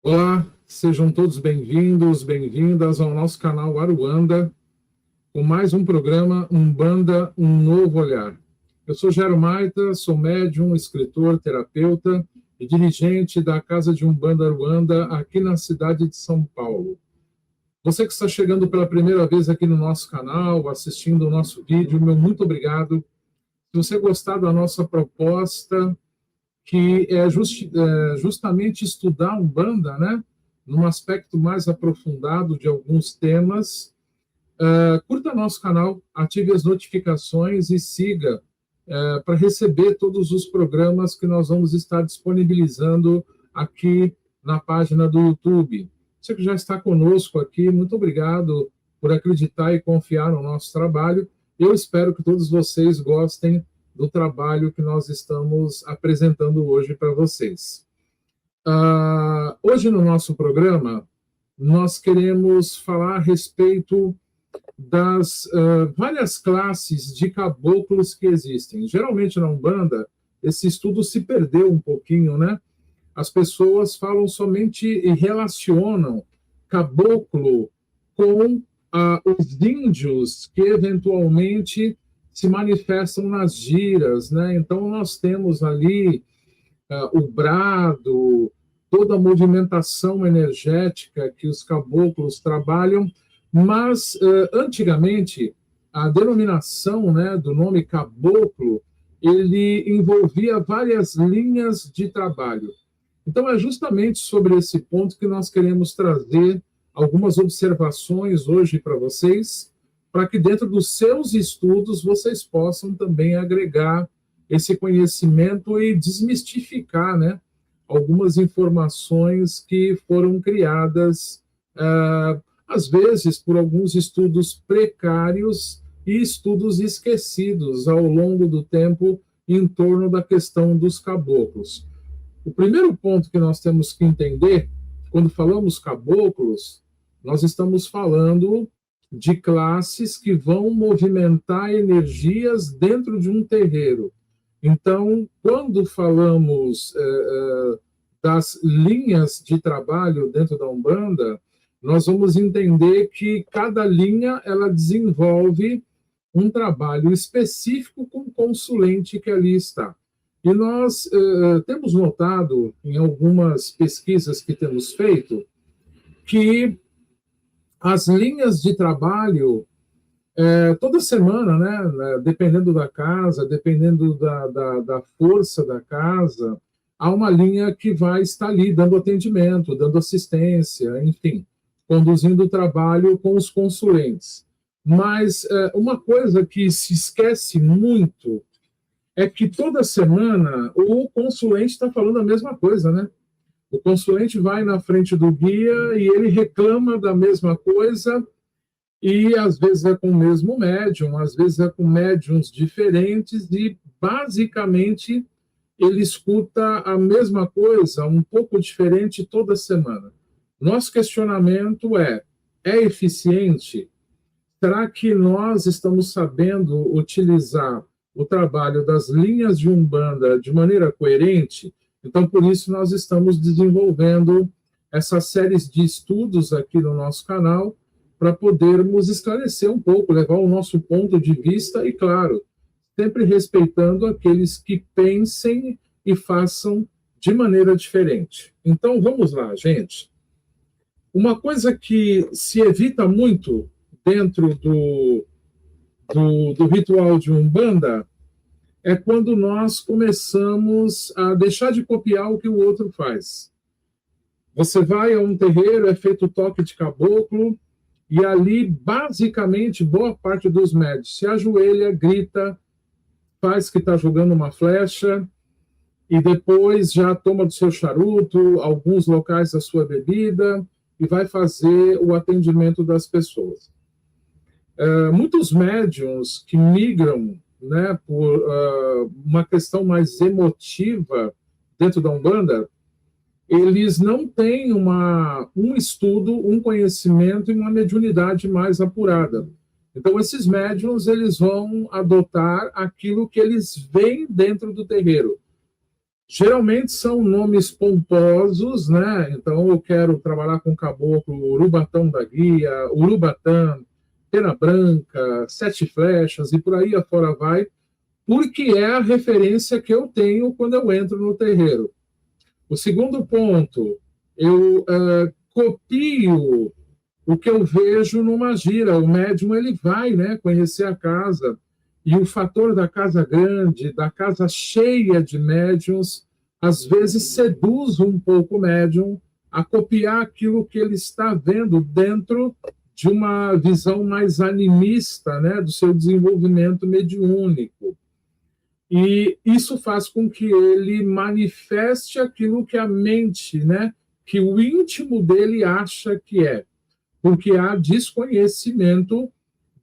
Olá, sejam todos bem-vindos, bem-vindas ao nosso canal Aruanda, com mais um programa Umbanda, um novo olhar. Eu sou Gero Maita, sou médium, escritor, terapeuta e dirigente da Casa de Umbanda Aruanda, aqui na cidade de São Paulo. Você que está chegando pela primeira vez aqui no nosso canal, assistindo o nosso vídeo, meu muito obrigado. Se você gostar da nossa proposta, que é justamente estudar a Umbanda, né, num aspecto mais aprofundado de alguns temas. Curta nosso canal, ative as notificações e siga para receber todos os programas que nós vamos estar disponibilizando aqui na página do YouTube. Você que já está conosco aqui, muito obrigado por acreditar e confiar no nosso trabalho. Eu espero que todos vocês gostem do trabalho que nós estamos apresentando hoje para vocês. Hoje no nosso programa, nós queremos falar a respeito das várias classes de caboclos que existem. Geralmente na Umbanda, esse estudo se perdeu um pouquinho, né? As pessoas falam somente e relacionam caboclo com os índios que eventualmente se manifestam nas giras, né? Então nós temos ali o brado, toda a movimentação energética que os caboclos trabalham, mas antigamente a denominação, né, do nome caboclo, ele envolvia várias linhas de trabalho. Então é justamente sobre esse ponto que nós queremos trazer algumas observações hoje para vocês, para que dentro dos seus estudos vocês possam também agregar esse conhecimento e desmistificar, né, algumas informações que foram criadas, às vezes, por alguns estudos precários e estudos esquecidos ao longo do tempo em torno da questão dos caboclos. O primeiro ponto que nós temos que entender, quando falamos caboclos, nós estamos falando de classes que vão movimentar energias dentro de um terreiro. Então, quando falamos das linhas de trabalho dentro da Umbanda, nós vamos entender que cada linha ela desenvolve um trabalho específico com o consulente que ali está. E nós temos notado, em algumas pesquisas que temos feito, que as linhas de trabalho, toda semana, né, dependendo da casa, dependendo da força da casa, há uma linha que vai estar ali dando atendimento, dando assistência, enfim, conduzindo o trabalho com os consulentes. Mas uma coisa que se esquece muito é que toda semana o consulente está falando a mesma coisa, né? O consulente vai na frente do guia e ele reclama da mesma coisa, e às vezes é com o mesmo médium, às vezes é com médiums diferentes, e basicamente ele escuta a mesma coisa, um pouco diferente toda semana. Nosso questionamento é eficiente? Será que nós estamos sabendo utilizar o trabalho das linhas de Umbanda de maneira coerente? Então, por isso, nós estamos desenvolvendo essas séries de estudos aqui no nosso canal, para podermos esclarecer um pouco, levar o nosso ponto de vista e, claro, sempre respeitando aqueles que pensem e façam de maneira diferente. Então, vamos lá, gente. Uma coisa que se evita muito dentro do ritual de Umbanda é quando nós começamos a deixar de copiar o que o outro faz. Você vai a um terreiro, é feito toque de caboclo, e ali, basicamente, boa parte dos médios se ajoelha, grita, faz que está jogando uma flecha, e depois já toma do seu charuto, alguns locais da sua bebida, e vai fazer o atendimento das pessoas. Muitos médiums que migram, né, por uma questão mais emotiva dentro da Umbanda, eles não têm um estudo, um conhecimento e uma mediunidade mais apurada. Então, esses médiums, eles vão adotar aquilo que eles veem dentro do terreiro. Geralmente são nomes pomposos, né? Então eu quero trabalhar com caboclo, Urubatão da Guia, Urubatã, Pena Branca, Sete Flechas e por aí afora vai, porque é a referência que eu tenho quando eu entro no terreiro. O segundo ponto, eu copio o que eu vejo numa gira. O médium ele vai, né, conhecer a casa, e o fator da casa grande, da casa cheia de médiums, às vezes seduz um pouco o médium a copiar aquilo que ele está vendo dentro de uma visão mais animista, né, do seu desenvolvimento mediúnico. E isso faz com que ele manifeste aquilo que a mente, né, que o íntimo dele acha que é, porque há desconhecimento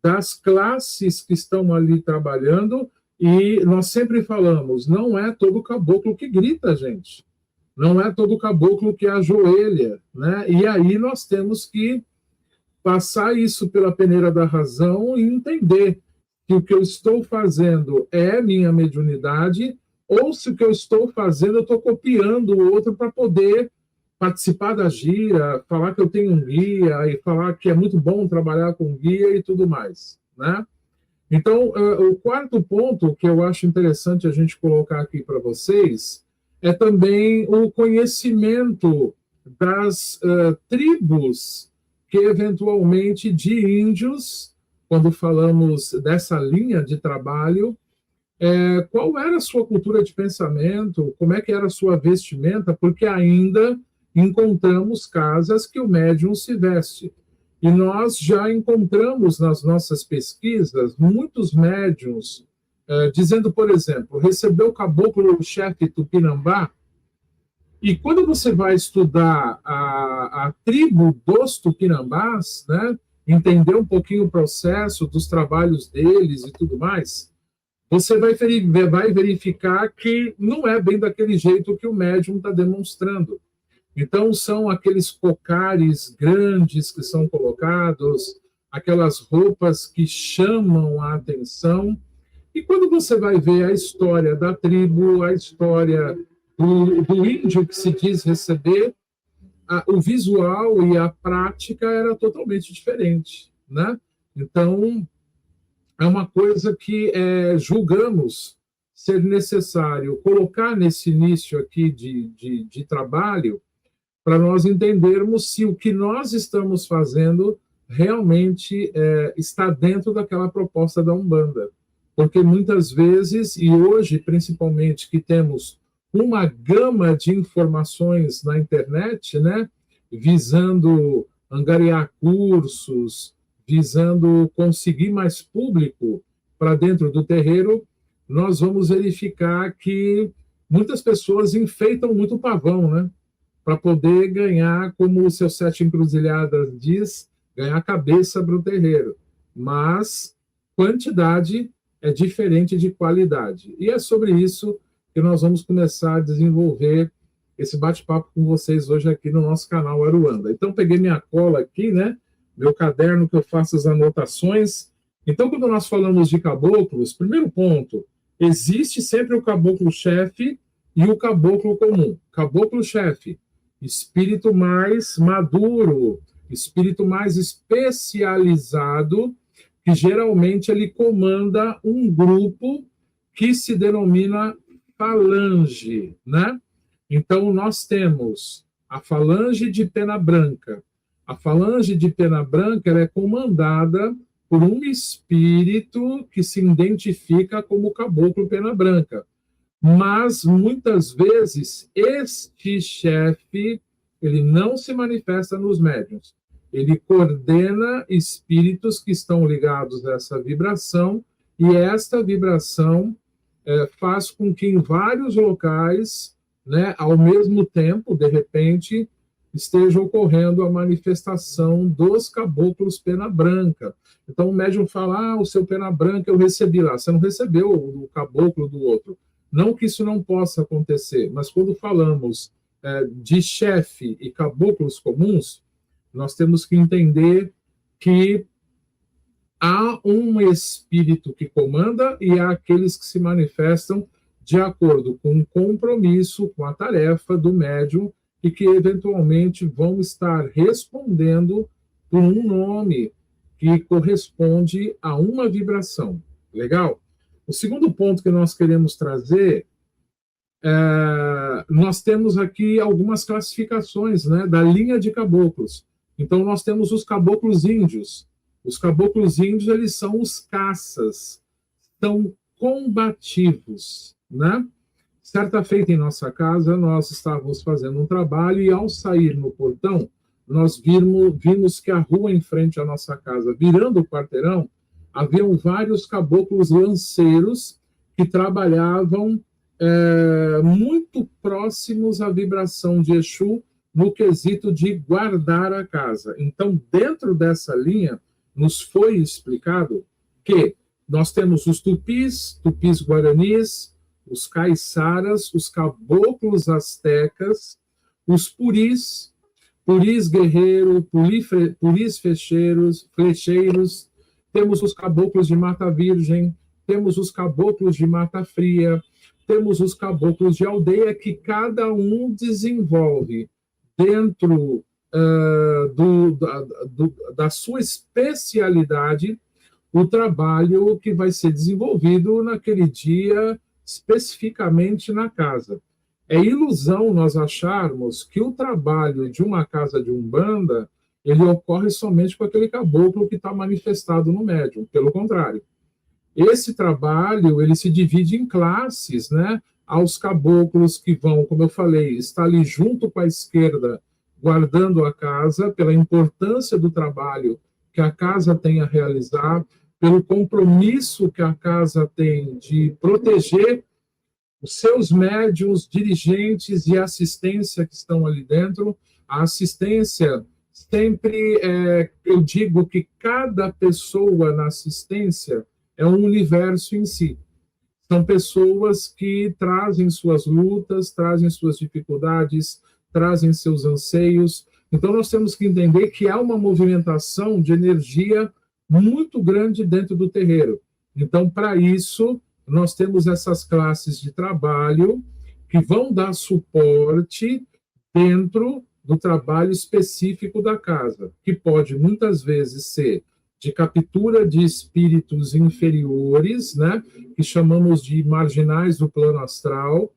das classes que estão ali trabalhando, e nós sempre falamos, não é todo caboclo que grita, gente. Não é todo caboclo que ajoelha, né? E aí nós temos que passar isso pela peneira da razão e entender que o que eu estou fazendo é minha mediunidade, ou se o que eu estou fazendo eu estou copiando o outro para poder participar da gira, falar que eu tenho um guia e falar que é muito bom trabalhar com guia e tudo mais, né? Então, o quarto ponto que eu acho interessante a gente colocar aqui para vocês é também o conhecimento das tribos que, eventualmente, de índios, quando falamos dessa linha de trabalho, qual era a sua cultura de pensamento, como é que era a sua vestimenta, porque ainda encontramos casas que o médium se veste. E nós já encontramos nas nossas pesquisas muitos médiums dizendo, por exemplo, recebeu o caboclo-chefe Tupinambá, e quando você vai estudar a tribo dos Tupinambás, né, entender um pouquinho o processo dos trabalhos deles e tudo mais, você vai verificar que não é bem daquele jeito que o médium está demonstrando. Então, são aqueles cocares grandes que são colocados, aquelas roupas que chamam a atenção. E quando você vai ver a história da tribo, a história do índio que se diz receber, o visual e a prática era totalmente diferente, né? Então, é uma coisa que julgamos ser necessário colocar nesse início aqui de trabalho, para nós entendermos se o que nós estamos fazendo realmente está dentro daquela proposta da Umbanda. Porque muitas vezes, e hoje principalmente que temos uma gama de informações na internet, né, visando angariar cursos, visando conseguir mais público para dentro do terreiro, nós vamos verificar que muitas pessoas enfeitam muito o pavão, né? Para poder ganhar, como o seu Sete Encruzilhadas diz, ganhar cabeça para o terreiro. Mas quantidade é diferente de qualidade. E é sobre isso que nós vamos começar a desenvolver esse bate-papo com vocês hoje aqui no nosso canal Aruanda. Então, peguei minha cola aqui, né? Meu caderno que eu faço as anotações. Então, quando nós falamos de caboclos, primeiro ponto, existe sempre o caboclo-chefe e o caboclo comum. Caboclo-chefe, espírito mais maduro, espírito mais especializado, que geralmente ele comanda um grupo que se denomina falange, né? Então, nós temos a falange de Pena Branca. A falange de Pena Branca ela é comandada por um espírito que se identifica como caboclo Pena Branca. Mas, muitas vezes, este chefe ele não se manifesta nos médiuns. Ele coordena espíritos que estão ligados a essa vibração, e esta vibração faz com que em vários locais, né, ao mesmo tempo, de repente, esteja ocorrendo a manifestação dos caboclos Pena Branca. Então, o médium fala, o seu Pena Branca eu recebi lá. Você não recebeu o caboclo do outro. Não que isso não possa acontecer, mas quando falamos de chefe e caboclos comuns, nós temos que entender que há um espírito que comanda e há aqueles que se manifestam de acordo com o compromisso, com a tarefa do médium, e que eventualmente vão estar respondendo por um nome que corresponde a uma vibração. Legal? O segundo ponto que nós queremos trazer, nós temos aqui algumas classificações, né, da linha de caboclos. Então, nós temos os caboclos índios. Os caboclos índios, eles são os caças, são combativos, né? Certa feita em nossa casa, nós estávamos fazendo um trabalho e, ao sair no portão, nós vimos que a rua em frente à nossa casa, virando o quarteirão, haviam vários caboclos lanceiros que trabalhavam muito próximos à vibração de Exu no quesito de guardar a casa. Então, dentro dessa linha, nos foi explicado que nós temos os tupis guaranis, os caiçaras, os caboclos astecas, os puris guerreiro, puris flecheiros, temos os caboclos de Mata Virgem, temos os caboclos de Mata Fria, temos os caboclos de aldeia, que cada um desenvolve dentro da sua especialidade o trabalho que vai ser desenvolvido naquele dia, especificamente na casa. É ilusão nós acharmos que o trabalho de uma casa de umbanda ele ocorre somente com aquele caboclo que está manifestado no médium. Pelo contrário, esse trabalho ele se divide em classes, né? Aos caboclos que vão, como eu falei, estar ali junto com a esquerda, guardando a casa, pela importância do trabalho que a casa tem a realizar, pelo compromisso que a casa tem de proteger os seus médiuns, dirigentes e assistência que estão ali dentro. A assistência, sempre eu digo que cada pessoa na assistência é um universo em si. São pessoas que trazem suas lutas, trazem suas dificuldades, trazem seus anseios. Então, nós temos que entender que há uma movimentação de energia muito grande dentro do terreiro. Então, para isso, nós temos essas classes de trabalho que vão dar suporte dentro do trabalho específico da casa, que pode muitas vezes ser de captura de espíritos inferiores, né, que chamamos de marginais do plano astral,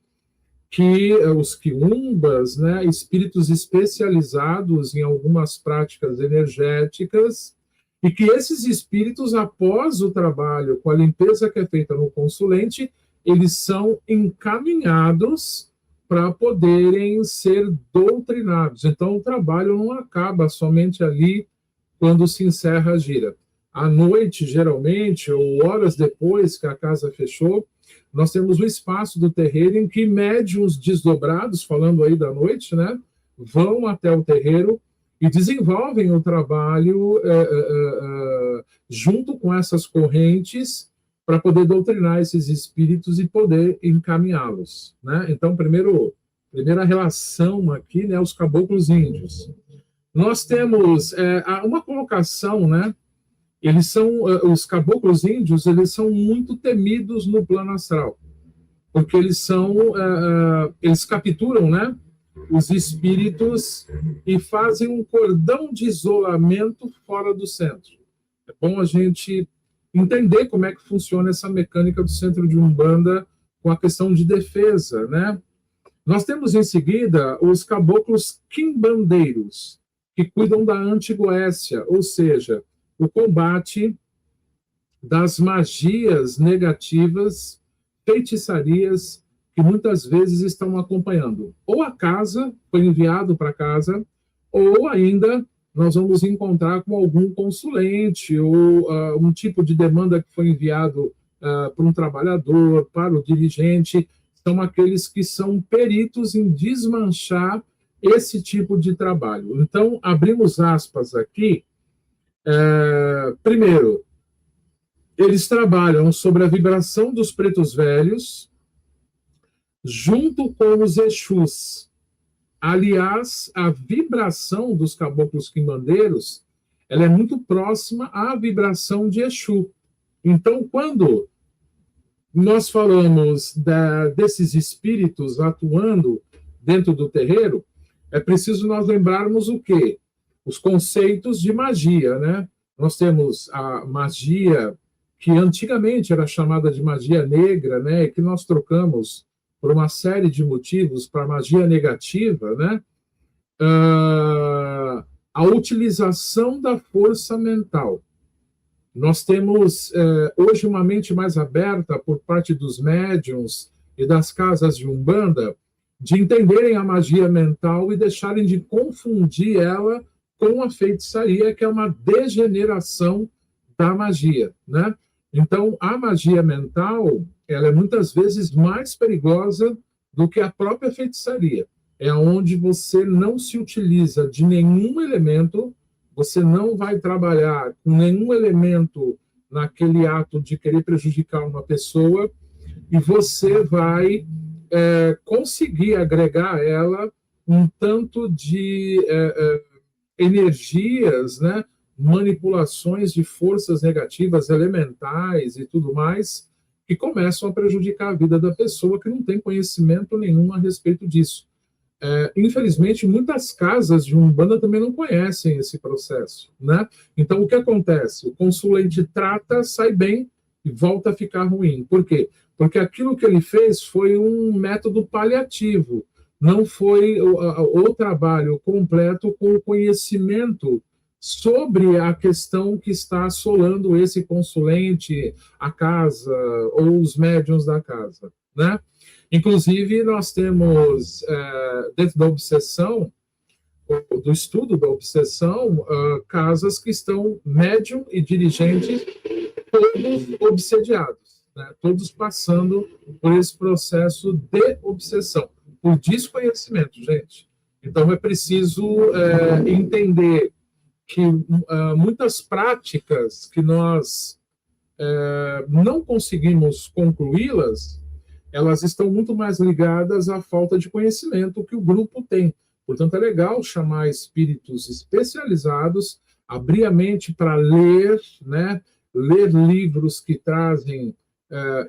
que os quiumbas, né, espíritos especializados em algumas práticas energéticas, e que esses espíritos, após o trabalho com a limpeza que é feita no consulente, eles são encaminhados para poderem ser doutrinados. Então, o trabalho não acaba somente ali quando se encerra a gira. À noite, geralmente, ou horas depois que a casa fechou, nós temos o espaço do terreiro em que médiuns desdobrados, falando aí da noite, né, vão até o terreiro e desenvolvem o trabalho junto com essas correntes para poder doutrinar esses espíritos e poder encaminhá-los, né? Então, primeira relação aqui, né, os caboclos índios. Nós temos uma colocação, né? Eles são os caboclos índios, eles são muito temidos no plano astral, porque eles capturam, né, os espíritos e fazem um cordão de isolamento fora do centro. É bom a gente entender como é que funciona essa mecânica do centro de Umbanda com a questão de defesa, né? Nós temos em seguida os caboclos quimbandeiros, que cuidam da antigoécia, ou seja, o combate das magias negativas, feitiçarias, que muitas vezes estão acompanhando. Ou a casa, foi enviado para casa, ou ainda nós vamos encontrar com algum consulente, ou um tipo de demanda que foi enviado para um trabalhador, para o dirigente. São aqueles que são peritos em desmanchar esse tipo de trabalho. Então, abrimos aspas aqui. Primeiro, eles trabalham sobre a vibração dos pretos velhos, junto com os Exus. Aliás, a vibração dos caboclos quimbandeiros, ela é muito próxima à vibração de Exu. Então, quando nós falamos desses espíritos atuando dentro do terreiro, é preciso nós lembrarmos o quê? Os conceitos de magia, né? Nós temos a magia que antigamente era chamada de magia negra, né? Que nós trocamos por uma série de motivos para magia negativa, né? A utilização da força mental. Nós temos hoje uma mente mais aberta por parte dos médiuns e das casas de Umbanda de entenderem a magia mental e deixarem de confundir ela com a feitiçaria, que é uma degeneração da magia, né? Então, a magia mental, ela é muitas vezes mais perigosa do que a própria feitiçaria. É onde você não se utiliza de nenhum elemento, você não vai trabalhar com nenhum elemento naquele ato de querer prejudicar uma pessoa, e você vai conseguir agregar a ela um tanto de energias, né? Manipulações de forças negativas elementais e tudo mais, que começam a prejudicar a vida da pessoa que não tem conhecimento nenhum a respeito disso. Infelizmente, muitas casas de Umbanda também não conhecem esse processo, né? Então, o que acontece? O consulente trata, sai bem e volta a ficar ruim. Por quê? Porque aquilo que ele fez foi um método paliativo, não foi o trabalho completo com o conhecimento sobre a questão que está assolando esse consulente, a casa ou os médiuns da casa, né? Inclusive, nós temos, dentro da obsessão, do estudo da obsessão, casas que estão médium e dirigentes todos obsediados, né? Todos passando por esse processo de obsessão, por desconhecimento, gente. Então, é preciso entender que muitas práticas que nós não conseguimos concluí-las, elas estão muito mais ligadas à falta de conhecimento que o grupo tem. Portanto, é legal chamar espíritos especializados, abrir a mente para ler, né? Ler livros que trazem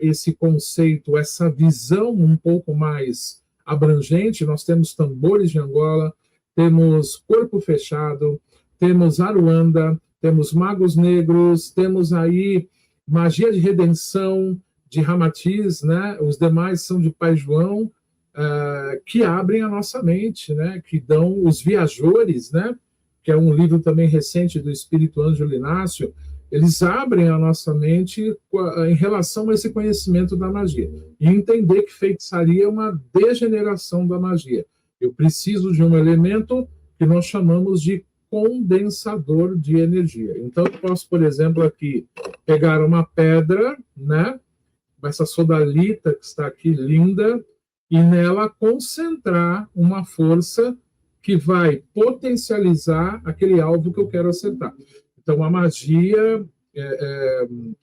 esse conceito, essa visão um pouco mais abrangente. Nós temos Tambores de Angola, temos Corpo Fechado, temos Aruanda, temos Magos Negros, temos aí Magia de Redenção, de Ramatiz, né? Os demais são de Pai João, que abrem a nossa mente, né? Que dão os Viajores, né? Que é um livro também recente do Espírito Ângelo Inácio. Eles abrem a nossa mente em relação a esse conhecimento da magia. E entender que feitiçaria é uma degeneração da magia. Eu preciso de um elemento que nós chamamos de condensador de energia. Então, eu posso, por exemplo, aqui, pegar uma pedra, né? Essa sodalita que está aqui, linda, e nela concentrar uma força que vai potencializar aquele alvo que eu quero acertar. Então, a magia,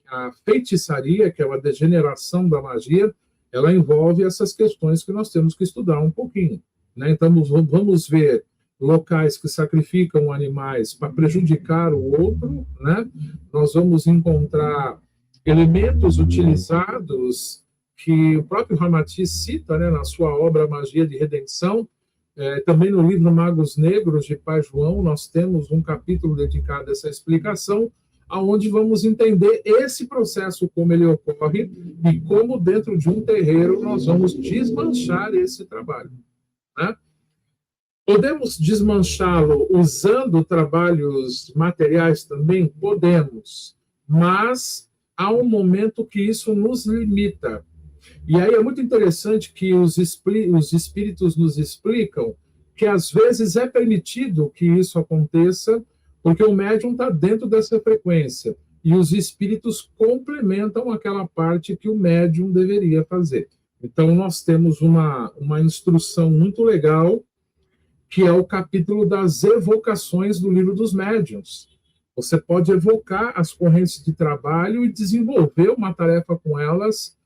a feitiçaria, que é uma degeneração da magia, ela envolve essas questões que nós temos que estudar um pouquinho, né? Então, vamos ver locais que sacrificam animais para prejudicar o outro, né? Nós vamos encontrar elementos utilizados que o próprio Ramatiz cita, né, na sua obra Magia de Redenção. Também no livro Magos Negros, de Pai João, nós temos um capítulo dedicado a essa explicação, aonde vamos entender esse processo, como ele ocorre, e como dentro de um terreiro nós vamos desmanchar esse trabalho, né? Podemos desmanchá-lo usando trabalhos materiais também? Podemos, mas há um momento que isso nos limita. E aí é muito interessante que os espíritos nos explicam que às vezes é permitido que isso aconteça, porque o médium está dentro dessa frequência, e os espíritos complementam aquela parte que o médium deveria fazer. Então, nós temos uma instrução muito legal, que é o capítulo das evocações do Livro dos Médiuns. Você pode evocar as correntes de trabalho e desenvolver uma tarefa com elas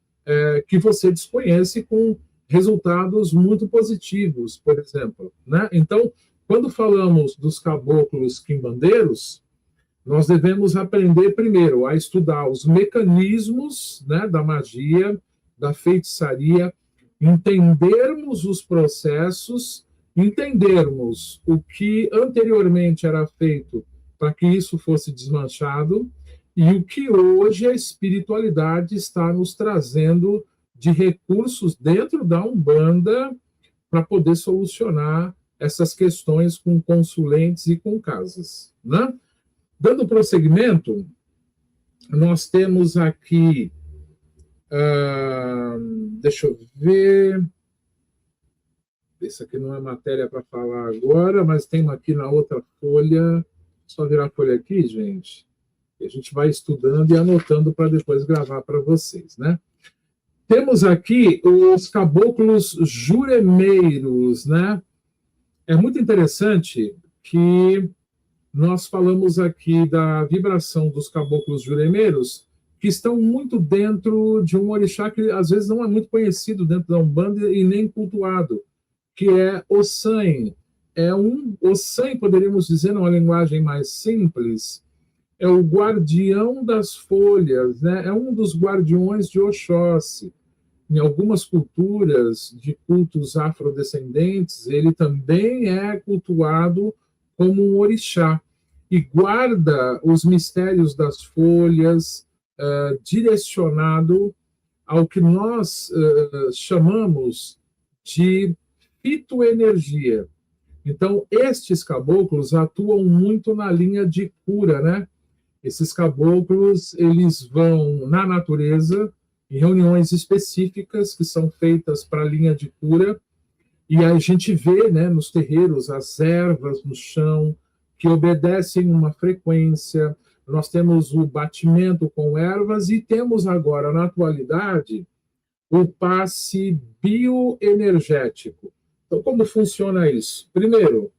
que você desconhece, com resultados muito positivos, por exemplo, né? Então, quando falamos dos caboclos quimbandeiros, nós devemos aprender primeiro a estudar os mecanismos, né, da magia, da feitiçaria, entendermos os processos, entendermos o que anteriormente era feito para que isso fosse desmanchado e o que hoje a espiritualidade está nos trazendo de recursos dentro da Umbanda para poder solucionar essas questões com consulentes e com casas, né? Dando prosseguimento, nós temos aqui, deixa eu ver, esse aqui não é matéria para falar agora, mas tem aqui na outra folha, só virar a folha aqui, gente, e a gente vai estudando e anotando para depois gravar para vocês, né? Temos aqui os caboclos juremeiros, né? É muito interessante que nós falamos aqui da vibração dos caboclos juremeiros, que estão muito dentro de um orixá que às vezes não é muito conhecido dentro da Umbanda e nem cultuado, que é Ossan. Ossan, poderíamos dizer, numa linguagem mais simples, é o guardião das folhas, né? É um dos guardiões de Oxóssi. Em algumas culturas de cultos afrodescendentes, ele também é cultuado como um orixá e guarda os mistérios das folhas, direcionado ao que nós chamamos de fitoenergia. Então, estes caboclos atuam muito na linha de cura, né? Esses caboclos, eles vão na natureza, em reuniões específicas que são feitas para a linha de cura, e a gente vê, né, nos terreiros as ervas no chão que obedecem uma frequência. Nós temos o batimento com ervas e temos agora, na atualidade, o passe bioenergético. Então, como funciona isso? Primeiro,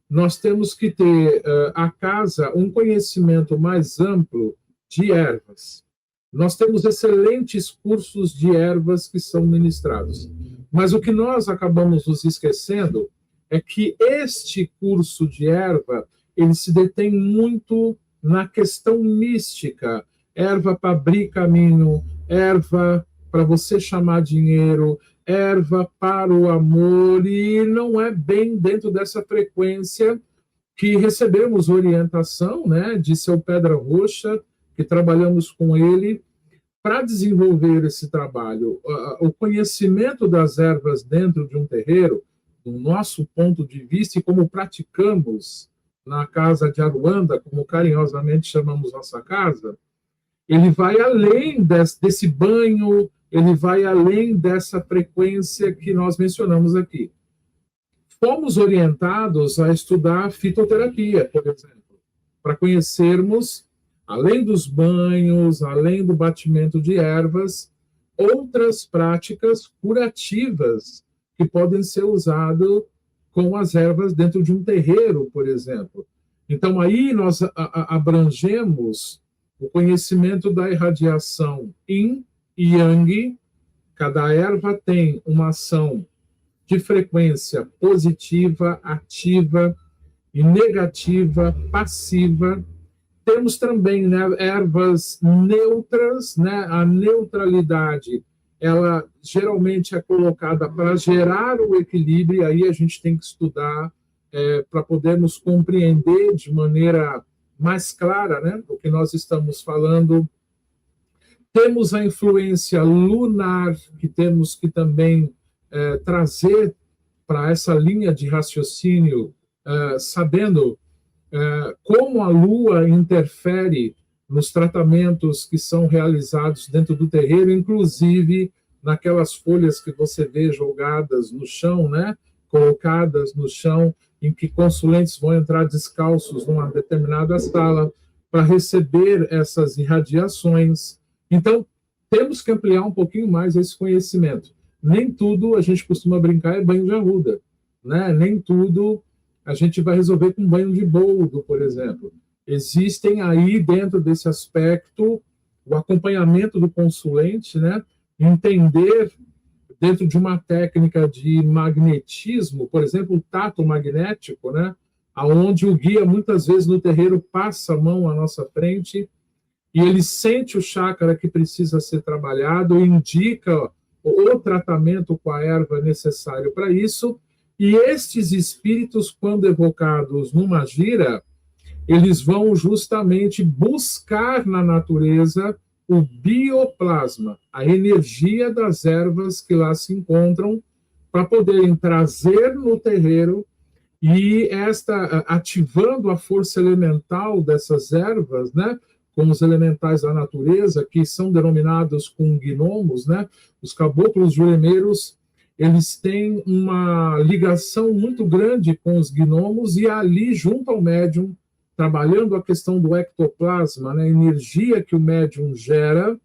nós temos que ter a casa um conhecimento mais amplo de ervas. Nós temos excelentes cursos de ervas que são ministrados. Mas o que nós acabamos nos esquecendo é que este curso de erva, ele se detém muito na questão mística. Erva para abrir caminho, erva para você chamar dinheiro, erva para o amor, e não é bem dentro dessa frequência que recebemos orientação, né, de seu Pedra Roxa, que trabalhamos com ele para desenvolver esse trabalho. O conhecimento das ervas dentro de um terreiro, do nosso ponto de vista, e como praticamos na casa de Aruanda, como carinhosamente chamamos nossa casa, ele vai além desse banho, ele vai além dessa frequência que nós mencionamos aqui. Fomos orientados a estudar fitoterapia, por exemplo, para conhecermos, além dos banhos, além do batimento de ervas, outras práticas curativas que podem ser usadas com as ervas dentro de um terreiro, por exemplo. Então, aí nós abrangemos o conhecimento da irradiação Yin e Yang. Cada erva tem uma ação de frequência positiva, ativa e negativa, passiva. Temos também, né, ervas neutras, né? A neutralidade, ela geralmente é colocada para gerar o equilíbrio, e aí a gente tem que estudar para podermos compreender de maneira mais clara, né, o que nós estamos falando. Temos a influência lunar, que temos que também trazer para essa linha de raciocínio, sabendo como a Lua interfere nos tratamentos que são realizados dentro do terreiro, inclusive naquelas folhas que você vê jogadas no chão, né? Colocadas no chão, em que consulentes vão entrar descalços numa determinada sala para receber essas irradiações. Então, temos que ampliar um pouquinho mais esse conhecimento. Nem tudo, a gente costuma brincar, é banho de arruda, né? Nem tudo a gente vai resolver com banho de boldo, por exemplo. Existem aí, dentro desse aspecto, o acompanhamento do consulente, né? Entender, dentro de uma técnica de magnetismo, por exemplo, o tato magnético, né? Onde o guia, muitas vezes, no terreiro, passa a mão à nossa frente e ele sente o chakra que precisa ser trabalhado, indica o tratamento com a erva necessário para isso, e estes espíritos, quando evocados numa gira, eles vão justamente buscar na natureza o bioplasma, a energia das ervas que lá se encontram, para poderem trazer no terreiro e ativando a força elemental dessas ervas, né, com os elementais da natureza, que são denominados com gnomos, né, os caboclos juremeiros, eles têm uma ligação muito grande com os gnomos, e ali, junto ao médium, trabalhando a questão do ectoplasma, né, a energia que o médium gera,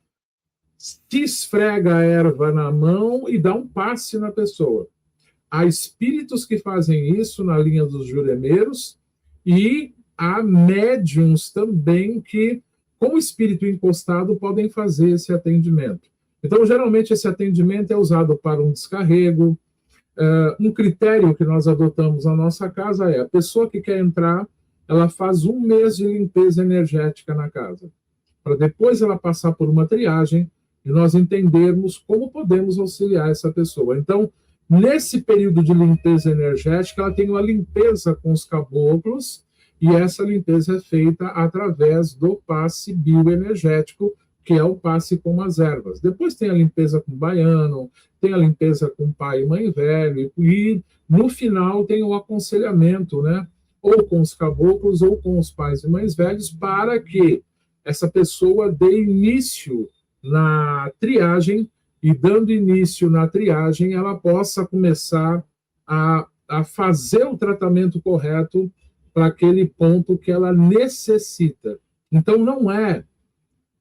se esfrega a erva na mão e dá um passe na pessoa. Há espíritos que fazem isso na linha dos juremeiros, e há médiums também que, com o espírito encostado, podem fazer esse atendimento. Então, geralmente, esse atendimento é usado para um descarrego. Um critério que nós adotamos na nossa casa é: a pessoa que quer entrar, ela faz 1 mês de limpeza energética na casa, para depois ela passar por uma triagem e nós entendermos como podemos auxiliar essa pessoa. Então, nesse período de limpeza energética, ela tem uma limpeza com os caboclos, e essa limpeza é feita através do passe bioenergético, que é o passe com as ervas. Depois tem a limpeza com o baiano, tem a limpeza com pai e mãe velho, e no final tem o aconselhamento, né? Ou com os caboclos ou com os pais e mães velhos, para que essa pessoa dê início na triagem, e dando início na triagem, ela possa começar a fazer o tratamento correto para aquele ponto que ela necessita. Então, não é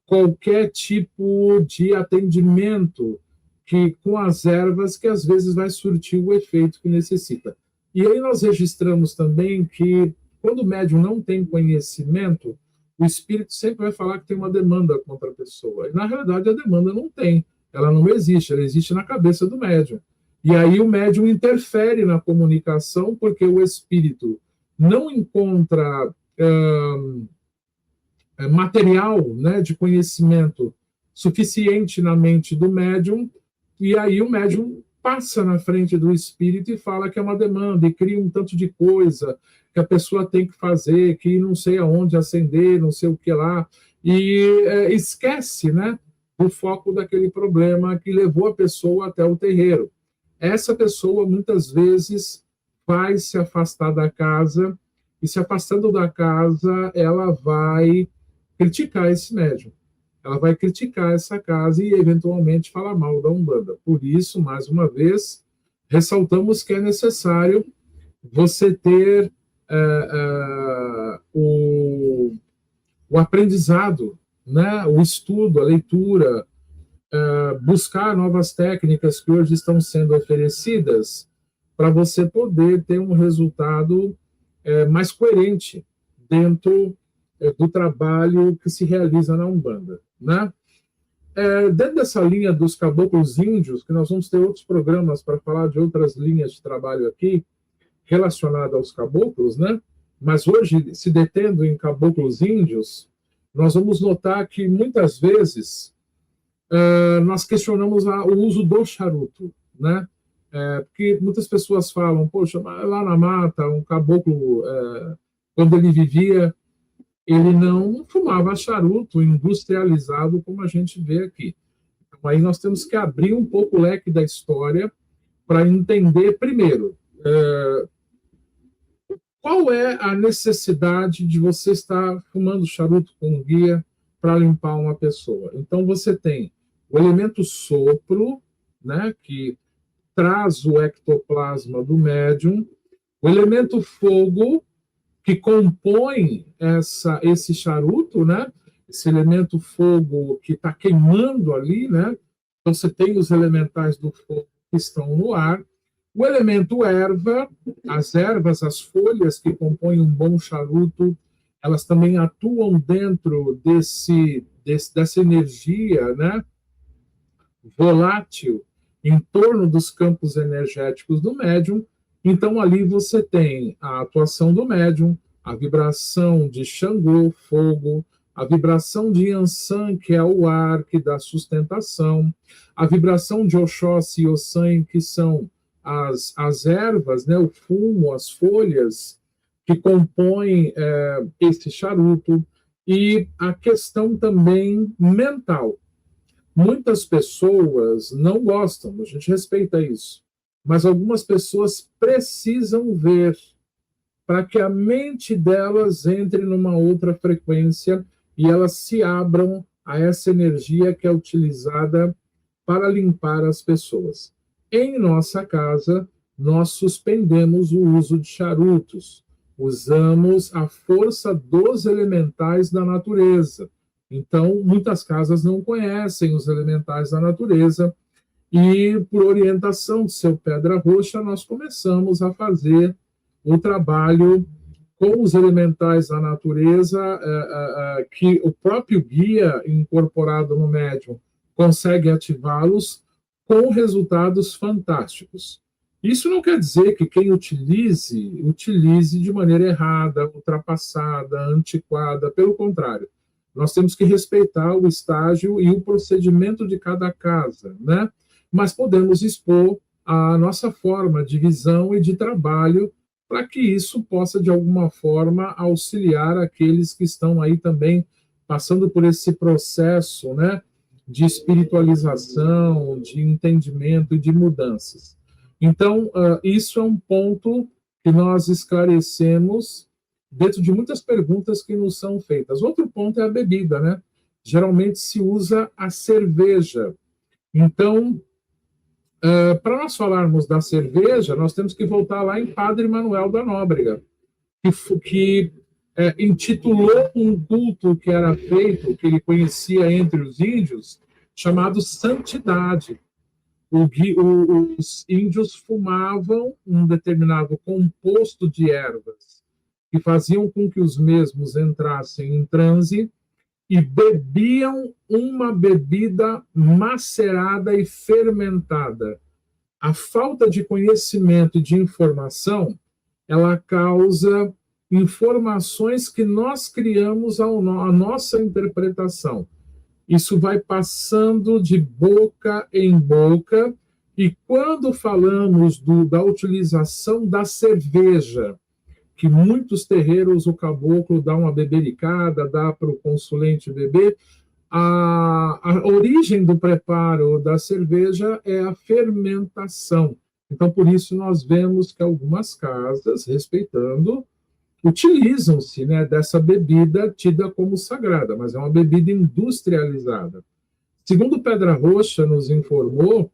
qualquer tipo de atendimento que, com as ervas, que às vezes vai surtir o efeito que necessita. E aí nós registramos também que, quando o médium não tem conhecimento, o espírito sempre vai falar que tem uma demanda contra a pessoa. E, na realidade, a demanda não tem. Ela não existe, ela existe na cabeça do médium. E aí o médium interfere na comunicação, porque o espírito não encontra material, né, de conhecimento suficiente na mente do médium, e aí o médium passa na frente do espírito e fala que é uma demanda, e cria um tanto de coisa que a pessoa tem que fazer, que não sei aonde acender, não sei o que lá, e esquece, né, do foco daquele problema que levou a pessoa até o terreiro. Essa pessoa, muitas vezes, vai se afastar da casa, e se afastando da casa, ela vai criticar esse médium. Ela vai criticar essa casa e, eventualmente, falar mal da Umbanda. Por isso, mais uma vez, ressaltamos que é necessário você ter o aprendizado, né? O estudo, a leitura, buscar novas técnicas que hoje estão sendo oferecidas para você poder ter um resultado mais coerente dentro do trabalho que se realiza na Umbanda, né? Dentro dessa linha dos caboclos índios, que nós vamos ter outros programas para falar de outras linhas de trabalho aqui, relacionadas aos caboclos, né? Mas hoje, se detendo em caboclos índios, nós vamos notar que, muitas vezes, nós questionamos o uso do charuto, né? Porque muitas pessoas falam, poxa, lá na mata, um caboclo, quando ele vivia, ele não fumava charuto industrializado como a gente vê aqui. Então, aí nós temos que abrir um pouco o leque da história para entender, primeiro, qual é a necessidade de você estar fumando charuto com guia para limpar uma pessoa. Então, você tem o elemento sopro, né, que traz o ectoplasma do médium, o elemento fogo, que compõe esse charuto, né? Esse elemento fogo que está queimando ali, né? Então, você tem os elementais do fogo que estão no ar. O elemento erva, as ervas, as folhas que compõem um bom charuto, elas também atuam dentro dessa energia, né? Volátil em torno dos campos energéticos do médium. Então, ali você tem a atuação do médium, a vibração de Xangô, fogo, a vibração de Yansan, que é o ar que dá sustentação, a vibração de Oxóssi e Ossan, que são as ervas, né, o fumo, as folhas que compõem esse charuto, e a questão também mental. Muitas pessoas não gostam, a gente respeita isso, mas algumas pessoas precisam ver para que a mente delas entre numa outra frequência e elas se abram a essa energia que é utilizada para limpar as pessoas. Em nossa casa, nós suspendemos o uso de charutos, usamos a força dos elementais da natureza. Então, muitas casas não conhecem os elementais da natureza e, por orientação de seu Pedra Roxa, nós começamos a fazer o trabalho com os elementais da natureza, que o próprio guia incorporado no médium consegue ativá-los com resultados fantásticos. Isso não quer dizer que quem utilize de maneira errada, ultrapassada, antiquada. Pelo contrário, nós temos que respeitar o estágio e o procedimento de cada casa, né? Mas podemos expor a nossa forma de visão e de trabalho para que isso possa, de alguma forma, auxiliar aqueles que estão aí também passando por esse processo, né, de espiritualização, de entendimento e de mudanças. Então, isso é um ponto que nós esclarecemos dentro de muitas perguntas que nos são feitas. Outro ponto é a bebida, né? Geralmente se usa a cerveja. Então, para nós falarmos da cerveja, nós temos que voltar lá em Padre Manuel da Nóbrega, que intitulou um culto que era feito, que ele conhecia entre os índios, chamado Santidade. Os índios fumavam um determinado composto de ervas que faziam com que os mesmos entrassem em transe e bebiam uma bebida macerada e fermentada. A falta de conhecimento e de informação, ela causa informações que nós criamos a nossa interpretação. Isso vai passando de boca em boca, e quando falamos da utilização da cerveja, que muitos terreiros o caboclo dá uma bebericada, dá para o consulente beber, a origem do preparo da cerveja é a fermentação. Então, por isso, nós vemos que algumas casas, respeitando, utilizam-se, né, dessa bebida tida como sagrada, mas é uma bebida industrializada. Segundo Pedra Roxa nos informou,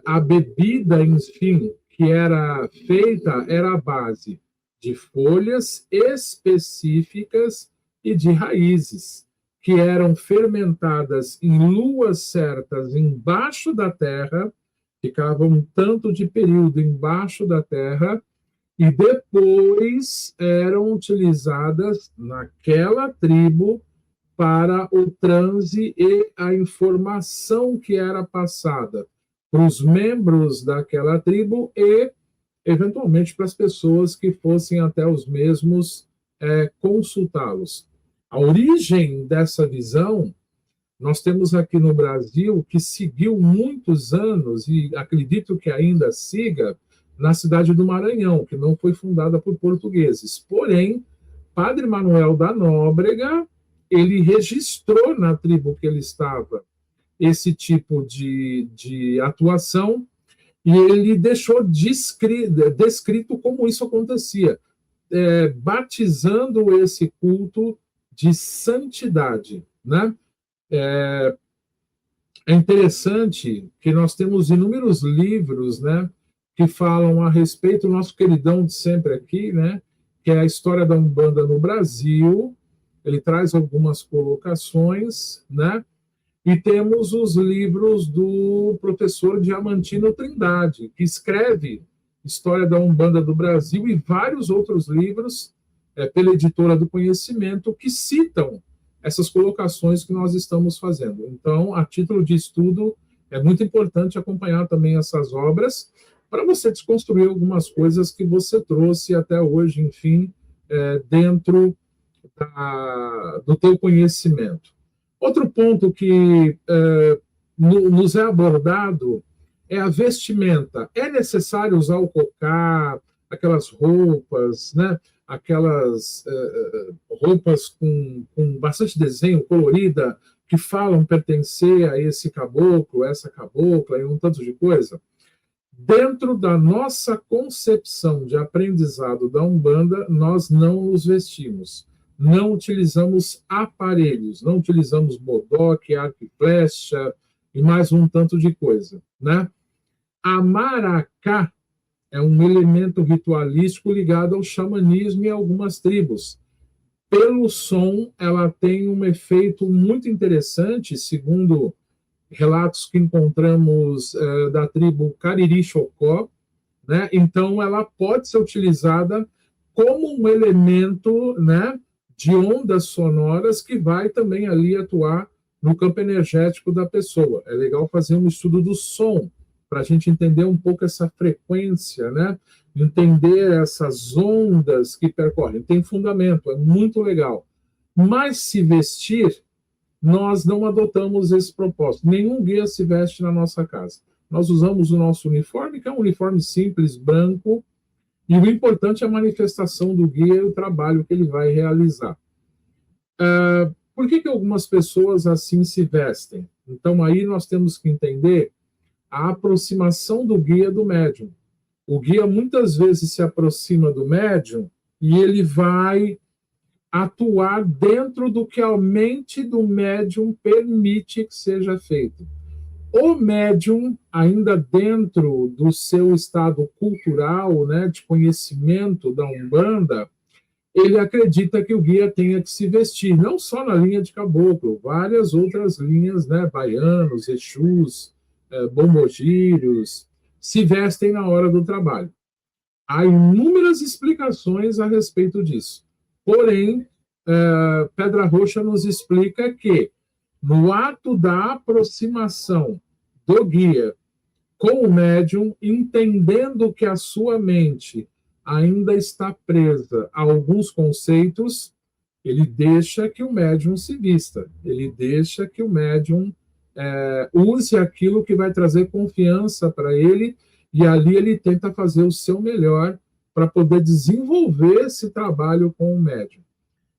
a bebida, enfim, que era feita era a base de folhas específicas e de raízes, que eram fermentadas em luas certas embaixo da terra, ficavam um tanto de período embaixo da terra, e depois eram utilizadas naquela tribo para o transe e a informação que era passada para os membros daquela tribo e, eventualmente, para as pessoas que fossem até os mesmos consultá-los. A origem dessa visão, nós temos aqui no Brasil, que seguiu muitos anos, e acredito que ainda siga, na cidade do Maranhão, que não foi fundada por portugueses. Porém, Padre Manuel da Nóbrega, ele registrou na tribo que ele estava esse tipo de atuação, e ele deixou descrito como isso acontecia, batizando esse culto de santidade, né? É interessante que nós temos inúmeros livros, né, que falam a respeito, o nosso queridão de sempre aqui, né, que é a história da Umbanda no Brasil. Ele traz algumas colocações, né, e temos os livros do professor Diamantino Trindade, que escreve História da Umbanda do Brasil, e vários outros livros pela Editora do Conhecimento, que citam essas colocações que nós estamos fazendo. Então, a título de estudo, é muito importante acompanhar também essas obras, para você desconstruir algumas coisas que você trouxe até hoje, enfim, dentro do teu conhecimento. Outro ponto que nos é abordado é a vestimenta. É necessário usar o cocá, aquelas roupas, né? Aquelas roupas com bastante desenho, colorida, que falam pertencer a esse caboclo, essa cabocla, e um tanto de coisa. Dentro da nossa concepção de aprendizado da Umbanda, nós não nos vestimos. Não utilizamos aparelhos, não utilizamos bodoque, arco e flecha e mais um tanto de coisa, né? A maracá é um elemento ritualístico ligado ao xamanismo e algumas tribos. Pelo som, ela tem um efeito muito interessante, segundo relatos que encontramos da tribo Cariri-Chocó, né? Então, ela pode ser utilizada como um elemento, né, de ondas sonoras que vai também ali atuar no campo energético da pessoa. É legal fazer um estudo do som, para a gente entender um pouco essa frequência, né? Entender essas ondas que percorrem. Tem fundamento, é muito legal. Mas se vestir, nós não adotamos esse propósito. Nenhum guia se veste na nossa casa. Nós usamos o nosso uniforme, que é um uniforme simples, branco, e o importante é a manifestação do guia e o trabalho que ele vai realizar. Por que algumas pessoas assim se vestem? Então, aí nós temos que entender a aproximação do guia do médium. O guia muitas vezes se aproxima do médium e ele vai atuar dentro do que a mente do médium permite que seja feito. O médium, ainda dentro do seu estado cultural, né, de conhecimento da Umbanda, ele acredita que o guia tenha que se vestir, não só na linha de caboclo, várias outras linhas, né, baianos, exus, bombogírios, se vestem na hora do trabalho. Há inúmeras explicações a respeito disso. Porém, Pedra Roxa nos explica que, no ato da aproximação do guia com o médium, entendendo que a sua mente ainda está presa a alguns conceitos, ele deixa que o médium se vista, ele deixa que o médium use aquilo que vai trazer confiança para ele, e ali ele tenta fazer o seu melhor para poder desenvolver esse trabalho com o médium.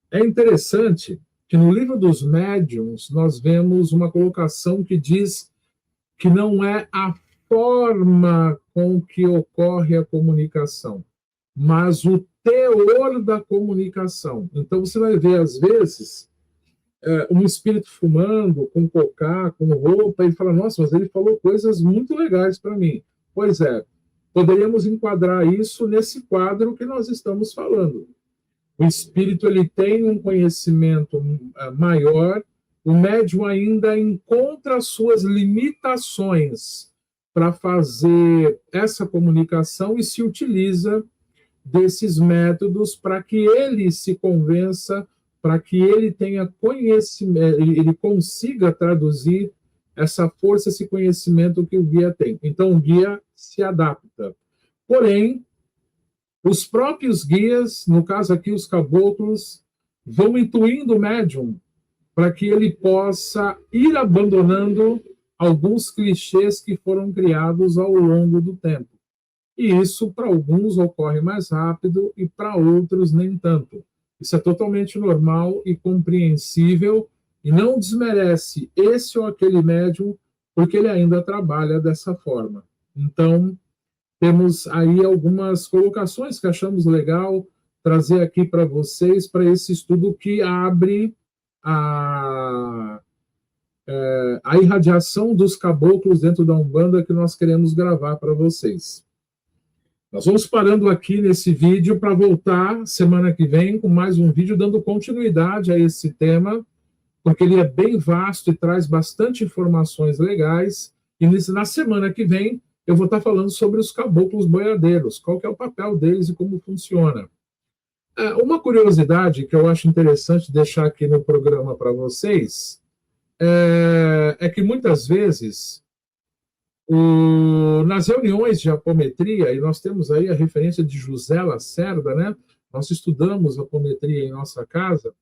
É interessante que no livro dos médiuns nós vemos uma colocação que diz que não é a forma com que ocorre a comunicação, mas o teor da comunicação. Então você vai ver, às vezes, um espírito fumando, com cocá, com roupa, e fala, nossa, mas ele falou coisas muito legais para mim. Pois é, poderíamos enquadrar isso nesse quadro que nós estamos falando. O espírito ele tem um conhecimento maior, o médium ainda encontra suas limitações para fazer essa comunicação e se utiliza desses métodos para que ele se convença, para que ele tenha conhecimento, ele consiga traduzir essa força, esse conhecimento que o guia tem. Então, o guia se adapta. Porém, os próprios guias, no caso aqui os caboclos, vão intuindo o médium para que ele possa ir abandonando alguns clichês que foram criados ao longo do tempo. E isso, para alguns, ocorre mais rápido e para outros, nem tanto. Isso é totalmente normal e compreensível e não desmerece esse ou aquele médium porque ele ainda trabalha dessa forma. Então, temos aí algumas colocações que achamos legal trazer aqui para vocês, para esse estudo que abre a irradiação dos caboclos dentro da Umbanda que nós queremos gravar para vocês. Nós vamos parando aqui nesse vídeo para voltar semana que vem com mais um vídeo dando continuidade a esse tema, porque ele é bem vasto e traz bastante informações legais. E na semana que vem eu vou estar falando sobre os caboclos boiadeiros, qual que é o papel deles e como funciona. Uma curiosidade que eu acho interessante deixar aqui no programa para vocês é que muitas vezes nas reuniões de apometria, e nós temos aí a referência de José Lacerda, né? Nós estudamos apometria em nossa casa,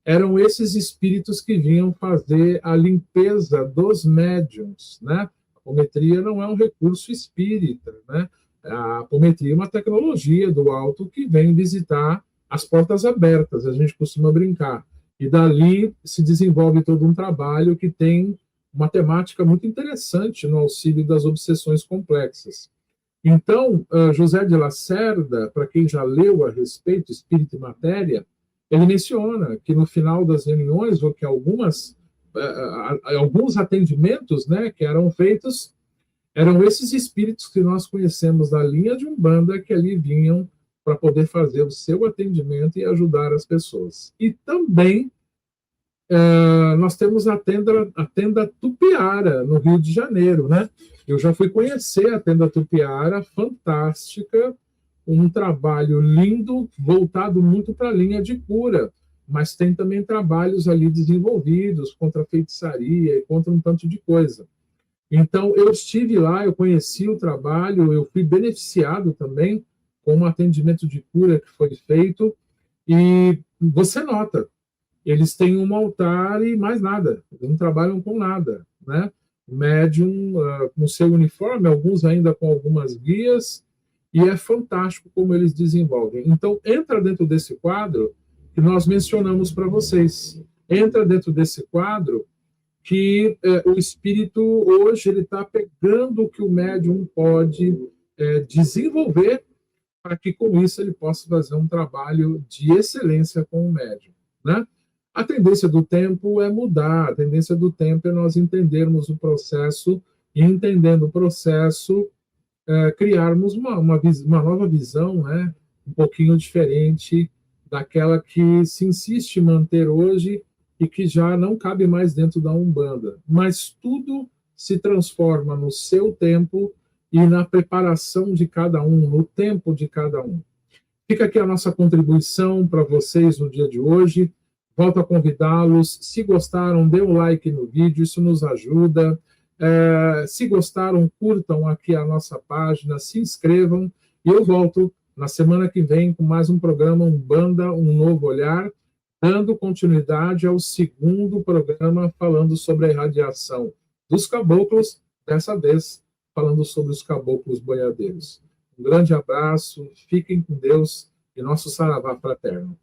eram esses espíritos que vinham fazer a limpeza dos médiums, né? A apometria não é um recurso espírita, né? A apometria é uma tecnologia do alto que vem visitar as portas abertas, a gente costuma brincar. E dali se desenvolve todo um trabalho que tem uma temática muito interessante no auxílio das obsessões complexas. Então, José de Lacerda, para quem já leu a respeito, Espírito e Matéria, ele menciona que no final das reuniões, ou que alguns atendimentos, né, que eram feitos, eram esses espíritos que nós conhecemos da linha de Umbanda que ali vinham para poder fazer o seu atendimento e ajudar as pessoas. E também nós temos a tenda Tupiara, no Rio de Janeiro, né? Eu já fui conhecer a tenda Tupiara, fantástica, um trabalho lindo, voltado muito para a linha de cura, mas tem também trabalhos ali desenvolvidos contra a feitiçaria e contra um tanto de coisa. Então, eu estive lá, eu conheci o trabalho, eu fui beneficiado também com um atendimento de cura que foi feito, e você nota, eles têm um altar e mais nada, eles não trabalham com nada, né? O médium com seu uniforme, alguns ainda com algumas guias, e é fantástico como eles desenvolvem. Então, entra dentro desse quadro que nós mencionamos para vocês. Entra dentro desse quadro que o espírito hoje ele está pegando o que o médium pode desenvolver para que com isso ele possa fazer um trabalho de excelência com o médium, né? A tendência do tempo é mudar, a tendência do tempo é nós entendermos o processo e, entendendo o processo, criarmos uma nova visão, né? Um pouquinho diferente daquela que se insiste em manter hoje e que já não cabe mais dentro da Umbanda. Mas tudo se transforma no seu tempo e na preparação de cada um, no tempo de cada um. Fica aqui a nossa contribuição para vocês no dia de hoje. Volto a convidá-los. Se gostaram, dê um like no vídeo, isso nos ajuda. Se gostaram, curtam aqui a nossa página, se inscrevam. E eu volto na semana que vem com mais um programa Umbanda, um novo olhar, dando continuidade ao segundo programa falando sobre a irradiação dos caboclos, dessa vez falando sobre os caboclos boiadeiros. Um grande abraço, fiquem com Deus e nosso saravá fraterno.